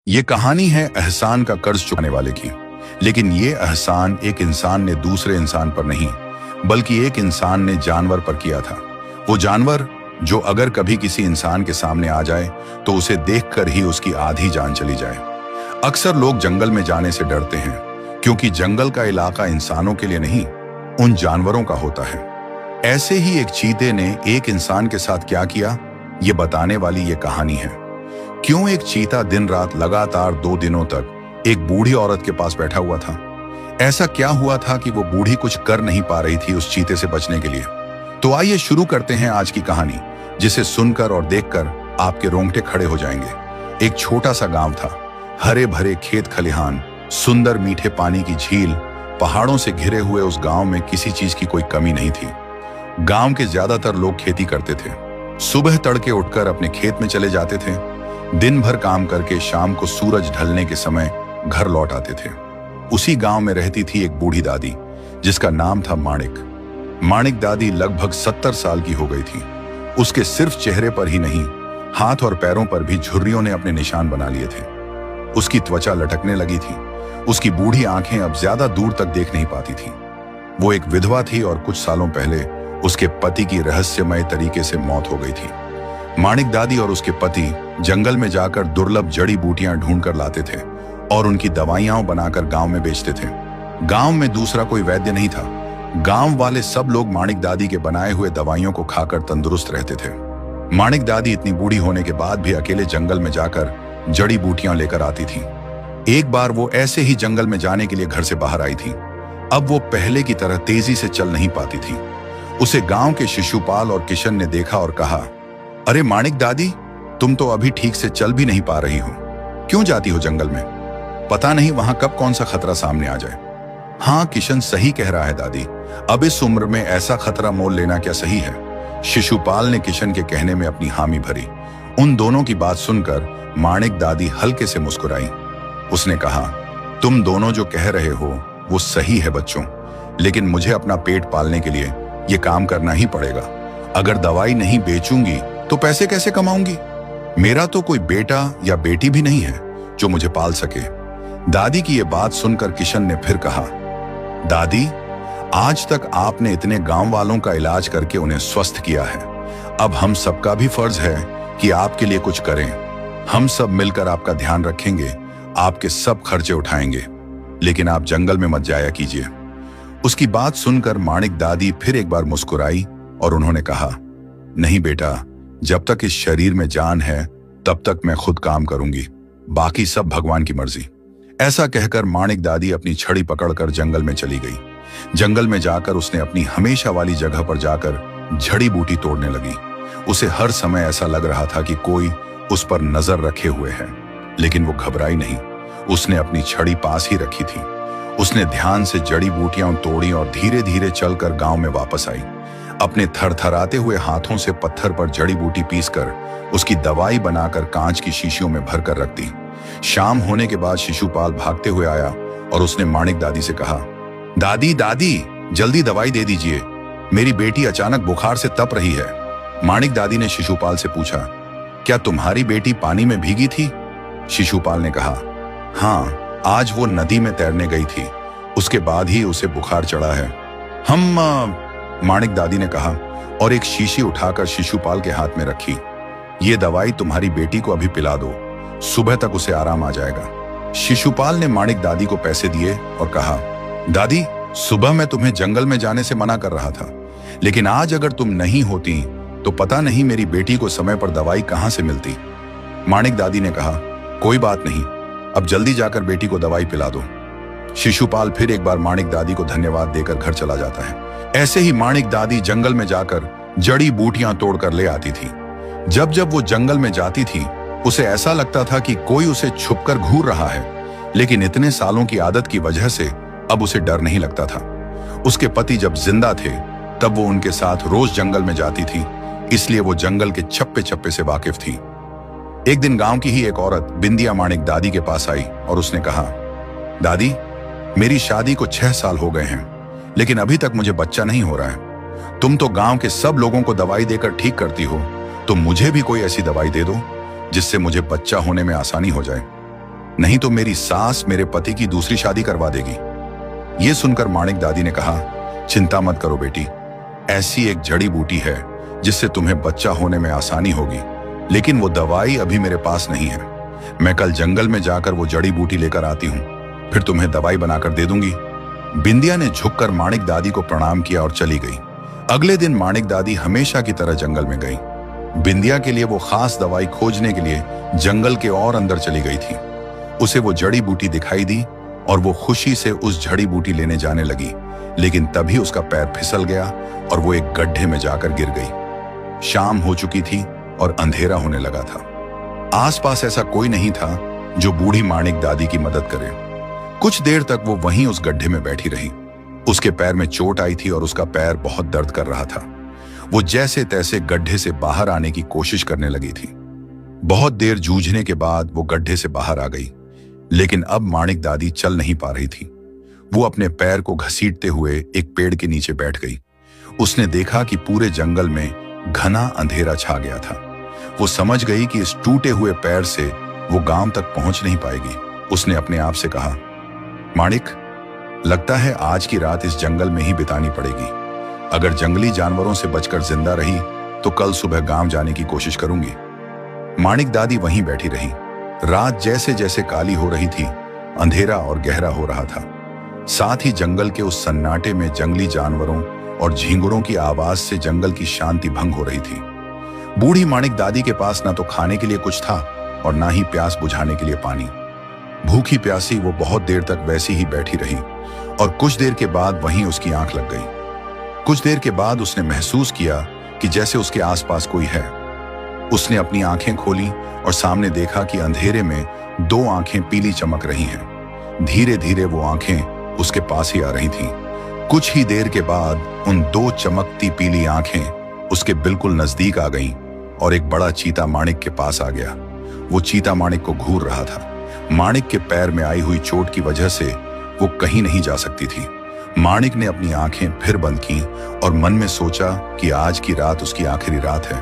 ये कहानी है एहसान का कर्ज चुकाने वाले की। लेकिन ये एहसान एक इंसान ने दूसरे इंसान पर नहीं, बल्कि एक इंसान ने जानवर पर किया था। वो जानवर जो अगर कभी किसी इंसान के सामने आ जाए तो उसे देखकर ही उसकी आधी जान चली जाए। अक्सर लोग जंगल में जाने से डरते हैं क्योंकि जंगल का इलाका इंसानों के लिए नहीं, उन जानवरों का होता है। ऐसे ही एक चीते ने एक इंसान के साथ क्या किया, ये बताने वाली ये कहानी है। क्यों एक चीता दिन रात लगातार 2 दिनों तक एक बूढ़ी औरत के पास बैठा हुआ था। ऐसा क्या हुआ था कि वो बूढ़ी कुछ कर नहीं पा रही थी उस चीते से बचने के लिए। तो आइए शुरू करते हैं आज की कहानी, जिसे सुनकर और देखकर आपके रोंगटे खड़े हो जाएंगे। एक छोटा सा गांव था, हरे भरे खेत खलिहान, सुंदर मीठे पानी की झील, पहाड़ों से घिरे हुए उस गांव में किसी चीज की कोई कमी नहीं थी। गांव के ज्यादातर लोग खेती करते थे। सुबह तड़के उठकर अपने खेत में चले जाते थे, दिन भर काम करके शाम को सूरज ढलने के समय घर लौट आते थे। उसी गांव में रहती थी एक बूढ़ी दादी, जिसका नाम था माणिक। माणिक दादी लगभग 70 साल की हो गई थी। उसके सिर्फ चेहरे पर ही नहीं, हाथ और पैरों पर भी झुर्रियों ने अपने निशान बना लिए थे। उसकी त्वचा लटकने लगी थी। उसकी बूढ़ी आंखें अब ज्यादा दूर तक देख नहीं पाती थी। वो एक विधवा थी और कुछ सालों पहले उसके पति की रहस्यमय तरीके से मौत हो गई थी। माणिक दादी और उसके पति जंगल में जाकर दुर्लभ जड़ी बूटियां ढूंढकर लाते थे और उनकी दवाइयां बनाकर गांव में बेचते थे। गांव में दूसरा कोई वैद्य नहीं था। गांव वाले सब लोग माणिक दादी के बनाए हुए दवाइयों को खाकर तंदुरुस्त रहते थे। माणिक दादी इतनी बूढ़ी होने के बाद भी अकेले जंगल में जाकर जड़ी बूटियां लेकर आती थी। एक बार वो ऐसे ही जंगल में जाने के लिए घर से बाहर आई थी। अब वो पहले की तरह तेजी से चल नहीं पाती थी। उसे गांव के शिशुपाल और किशन ने देखा और कहा, अरे माणिक दादी, तुम तो अभी ठीक से चल भी नहीं पा रही हो। क्यों जाती हो जंगल में? पता नहीं वहां कब कौन सा खतरा सामने आ जाए। हाँ, किशन सही कह रहा है दादी, अब इस उम्र में ऐसा खतरा मोल लेना क्या सही है। शिशुपाल ने किशन के कहने में अपनी हामी भरी। उन दोनों की बात सुनकर माणिक दादी हल्के से मुस्कुराई। उसने कहा, तुम दोनों जो कह रहे हो वो सही है बच्चों, लेकिन मुझे अपना पेट पालने के लिए ये काम करना ही पड़ेगा। अगर दवाई नहीं बेचूंगी तो पैसे कैसे कमाऊंगी? मेरा तो कोई बेटा या बेटी भी नहीं है जो मुझे पाल सके। दादी की ये बात सुनकर किशन ने फिर कहा, दादी, आज तक आपने इतने गांव वालों का इलाज करके उन्हें स्वस्थ किया है। अब हम सबका भी फर्ज है कि आपके लिए कुछ करें। हम सब मिलकर आपका ध्यान रखेंगे, आपके सब खर्चे उठाएंगे, लेकिन आप जंगल में मत जाया कीजिए। उसकी बात सुनकर माणिक दादी फिर एक बार मुस्कुराई और उन्होंने कहा, नहीं बेटा, जब तक इस शरीर में जान है तब तक मैं खुद काम करूंगी, बाकी सब भगवान की मर्जी। ऐसा कहकर माणिक दादी अपनी छड़ी पकड़कर जंगल में चली गई। जंगल में जाकर उसने अपनी हमेशा वाली जगह पर जाकर जड़ी बूटी तोड़ने लगी। उसे हर समय ऐसा लग रहा था कि कोई उस पर नजर रखे हुए है, लेकिन वो घबराई नहीं। उसने अपनी छड़ी पास ही रखी थी। उसने ध्यान से जड़ी बूटियां तोड़ी और धीरे धीरे चलकर गांव में वापस आई। अपने थरथराते हुए हाथों से पत्थर पर जड़ी बूटी पीसकर उसकी दवाई बनाकर कांच की शीशियों में भरकर रख दी। शाम होने के बाद शिशुपाल भागते हुए आया और उसने माणिक दादी से कहा, दादी दादी, जल्दी दवाई दे दीजिए, मेरी बेटी अचानक बुखार से तप रही है। माणिक दादी ने शिशुपाल से पूछा, क्या तुम्हारी बेटी पानी में भीगी थी? शिशुपाल ने कहा, हाँ, आज वो नदी में तैरने गई थी, उसके बाद ही उसे बुखार चढ़ा है। माणिक दादी ने कहा और एक शीशी उठाकर शिशुपाल के हाथ में रखी। ये दवाई तुम्हारी बेटी को अभी पिला दो, सुबह तक उसे आराम आ जाएगा। शिशुपाल ने माणिक दादी को पैसे दिए और कहा, दादी, सुबह मैं तुम्हें जंगल में जाने से मना कर रहा था, लेकिन आज अगर तुम नहीं होती तो पता नहीं मेरी बेटी को समय पर दवाई कहां से मिलती। माणिक दादी ने कहा, कोई बात नहीं, अब जल्दी जाकर बेटी को दवाई पिला दो। शिशुपाल फिर एक बार माणिक दादी को धन्यवाद देकर घर चला जाता है। ऐसे ही माणिक दादी जंगल में जाकर जड़ी बूटियां तोड़कर ले आती थी। जब जब वो जंगल में जाती थी, उसे ऐसा लगता था कि कोई उसे छुपकर घूर रहा है, लेकिन इतने सालों की आदत की वजह से अब उसे डर नहीं लगता था। उसके पति जब जिंदा थे तब वो उनके साथ रोज जंगल में जाती थी, इसलिए वो जंगल के छप्पे छप्पे से वाकिफ थी। एक दिन गांव की ही एक औरत बिंदिया माणिक दादी के पास आई और उसने कहा, दादी, मेरी शादी को 6 साल हो गए हैं, लेकिन अभी तक मुझे बच्चा नहीं हो रहा है। तुम तो गांव के सब लोगों को दवाई देकर ठीक करती हो, तो मुझे भी कोई ऐसी दवाई दे दो जिससे मुझे बच्चा होने में आसानी हो जाए। नहीं तो मेरी सास मेरे पति की दूसरी शादी करवा देगी। ये सुनकर माणिक दादी ने कहा, चिंता मत करो बेटी, ऐसी एक जड़ी बूटी है जिससे तुम्हें बच्चा होने में आसानी होगी, लेकिन वो दवाई अभी मेरे पास नहीं है। मैं कल जंगल में जाकर वो जड़ी बूटी लेकर आती हूँ, फिर तुम्हें दवाई बनाकर दे दूंगी। बिंदिया ने झुककर माणिक दादी को प्रणाम किया और चली गई। अगले दिन माणिक दादी हमेशा की तरह जंगल में गई। बिंदिया के लिए वो खास दवाई खोजने के लिए जंगल के और अंदर चली गई थी। उसे वो जड़ी बूटी दिखाई दी और वो खुशी से उस जड़ी बूटी लेने जाने लगी, लेकिन तभी उसका पैर फिसल गया और वो एक गड्ढे में जाकर गिर गई। शाम हो चुकी थी और अंधेरा होने लगा था। आसपास ऐसा कोई नहीं था जो बूढ़ी माणिक दादी की मदद करे। कुछ देर तक वो वहीं उस गड्ढे में बैठी रही। उसके पैर में चोट आई थी और उसका पैर बहुत दर्द कर रहा था। वो जैसे तैसे गड्ढे से बाहर आने की कोशिश करने लगी थी। बहुत देर जूझने के बाद वो गड्ढे से बाहर आ गई, लेकिन अब माणिक दादी चल नहीं पा रही थी। वो अपने पैर को घसीटते हुए एक पेड़ के नीचे बैठ गई। उसने देखा कि पूरे जंगल में घना अंधेरा छा गया था। वो समझ गई कि इस टूटे हुए पैर से वो गांव तक पहुंच नहीं पाएगी। उसने अपने आप से कहा, माणिक, लगता है आज की रात इस जंगल में ही बितानी पड़ेगी। अगर जंगली जानवरों से बचकर जिंदा रही तो कल सुबह गांव जाने की कोशिश करूंगी। माणिक दादी वहीं बैठी रही। रात जैसे जैसे काली हो रही थी, अंधेरा और गहरा हो रहा था। साथ ही जंगल के उस सन्नाटे में जंगली जानवरों और झींगुरों की आवाज से जंगल की शांति भंग हो रही थी। बूढ़ी माणिक दादी के पास ना तो खाने के लिए कुछ था और ना ही प्यास बुझाने के लिए पानी। भूखी प्यासी वो बहुत देर तक वैसी ही बैठी रही और कुछ देर के बाद वहीं उसकी आंख लग गई। कुछ देर के बाद उसने महसूस किया कि जैसे उसके आसपास कोई है। उसने अपनी आंखें खोली और सामने देखा कि अंधेरे में दो आंखें पीली चमक रही हैं। धीरे धीरे वो आंखें उसके पास ही आ रही थीं। कुछ ही देर के बाद उन दो चमकती पीली आंखें उसके बिल्कुल नजदीक आ गईं और एक बड़ा चीता माणिक के पास आ गया। वो चीता माणिक को घूर रहा था। माणिक के पैर में आई हुई चोट की वजह से वो कहीं नहीं जा सकती थी। माणिक ने अपनी आंखें फिर बंद की और मन में सोचा कि आज की रात उसकी आखिरी रात है।